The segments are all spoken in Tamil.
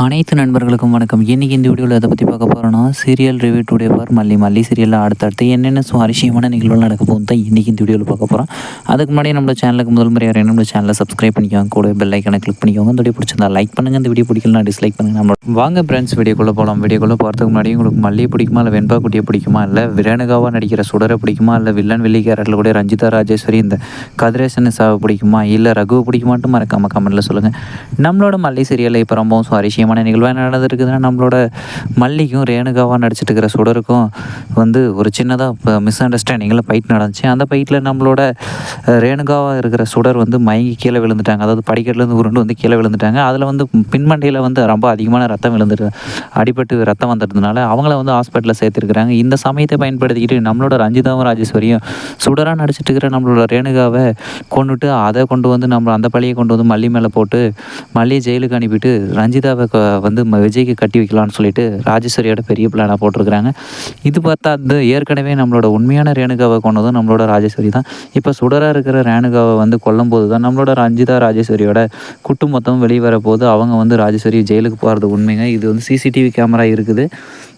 அனைத்து நண்பர்களுக்கும் வணக்கம். இன்றைக்கி இந்த வீடியோவில் எதை பற்றி பார்க்க போகிறோன்னா, சீரியல் ரிவ்யூ டுடே ஃபார் மல்லி. மல்லி சீரியலில் அடுத்தடுத்து என்னென்ன சுவாரஸ்யமான நிகழ்வுகள் நடக்க போகுது தான் இன்றைக்கி இந்த வீடியோவில் பார்க்க போகிறோம். அதுக்கு முன்னாடி நம்ம சேனலுக்கு முதல் முறையாக நம்ம சேனலை சப்ஸ்கிரைப் பண்ணிக்கோங்க, கூட பெல் ஐக்கனை கிளிக் பண்ணிக்கோங்க. இந்த வீடியோ பிடிச்சிருந்தா லைக் பண்ணுங்கள், இந்த வீடியோ பிடிக்கலாம் டிஸ்லைக் பண்ணுங்கள். நம்ம வாங்க ஃப்ரெண்ட்ஸ் வீடியோக்குள்ளே போகலாம். வீடியோக்குள்ளே போகிறதுக்கு முன்னாடி உங்களுக்கு மல்லியை பிடிக்குமா, இல்லை வெண்பா குட்டியை பிடிக்குமா, இல்லை ரேணுகாவாக நடிக்கிற சுடரை பிடிக்குமா, இல்லை வில்லன் வெள்ளி கேரக்டரில் கூட ரஞ்சிதா ராஜேஸ்வரி இந்த கதிரேசன் சாவை பிடிக்குமா, இல்லை ரகுவை பிடிக்குமாட்டும் மறக்காமல் கமெண்ட்டில் சொல்லுங்கள். நம்மளோட மல்லி சீரியலில் இப்போ ரொம்பவும் சுவாரஸ்யமான நிகழ்வாக நடந்திருக்குதுன்னா, நம்மளோட மல்லிக்கும் ரேணுகாவாக நடிச்சிட்டு இருக்கிற சுடருக்கும் ஒரு சின்னதாக இப்போ மிஸ் அண்டர்ஸ்டாண்டிங்கில் ஃபைட் நடந்துச்சு. அந்த ஃபைட்டில் நம்மளோட ரேணுகாவாக இருக்கிற சுடர் மயங்கி கீழே விழுந்துட்டாங்க. அதாவது படிக்கட்டிலேருந்து உருண்டு கீழே விழுந்துட்டாங்க. அதில் பின்மண்டையில் ரொம்ப அதிகமான ரத்தம் அடிபட்டு ரத்தம் வந்ததுனால அவங்கள ஹாஸ்பிட்டலில் சேர்த்துருக்குறாங்க. இந்த சமயத்தை பயன்படுத்திக்கிட்டு நம்மளோட ரஞ்சிதாவும் ராஜேஸ்வரியும் சுடராக நடிச்சிட்டு இருக்கிற நம்மளோட ரேணுகாவை கொண்டுட்டு அதை கொண்டு நம்ம அந்த பழியை கொண்டு மல்லி மேலே போட்டு மல்லியை ஜெயிலுக்கு அனுப்பிட்டு ரஞ்சிதாவை விஜய்க்கு கட்டி வைக்கலான்னு சொல்லிட்டு ராஜேஸ்வரியோட பெரிய பிளானாக போட்டிருக்கிறாங்க. இது பார்த்தா ஏற்கனவே நம்மளோட உண்மையான ரேணுகாவை கொண்டதும் நம்மளோட ராஜேஸ்வரி தான். இப்போ சுடராக இருக்கிற ரேணுகாவை கொல்லும் போது தான் நம்மளோட ரஞ்சிதா ராஜேஸ்வரியோட குட்டு மொத்தம் வெளியே வரப்போது. அவங்க ராஜேஸ்வரி ஜெயிலுக்கு போகிறது உண்மைங்க. இது சிசிடிவி கேமரா இருக்குது.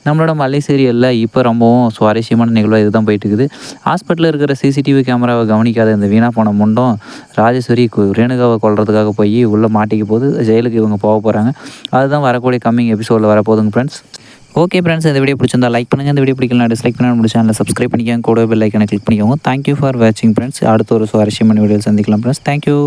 நம்மளோட மல்லை சீரியலில் இப்போ ரொம்பவும் சுவாரஸ்யமான நிகழ்வாக இதுதான் போயிட்டு இருக்குது. ஹாஸ்பிட்டலில் இருக்கிற சிசிடிவி கேமராவை கவனிக்காத இந்த வீணாக போன முண்டும் ராஜேஸ்வரி ரேணுகாவை கொல்றதுக்காக போய் உள்ளே மாட்டிக்க போது ஜெயிலுக்கு இவங்க போக போகிறாங்க. அதுதான் வரக்கூடிய கம்மிங் எபிசோடில் வரப்போகுதுங்க ஃப்ரெண்ட்ஸ். ஓகே ஃப்ரெண்ட்ஸ், இந்த வீடியோ பிடிச்சிருந்தா லைக் பண்ணுங்கள், இந்த வீடியோ பிடிக்கலாம் டிஸ்லைக் பண்ண நம்ம சேனலை சப்ஸ்கிரைப் பண்ணிக்கோங்க, கூட பெல் ஐக்கனை கிளிக் பண்ணிக்கோங்க. தேங்க்யூ ஃபார் வாட்சிங் ஃப்ரெண்ட்ஸ். அடுத்த ஒரு சுவாரஸ்யமான வீடியோ சந்திக்கலாம் ஃப்ரெண்ட்ஸ். தேங்க்யூ.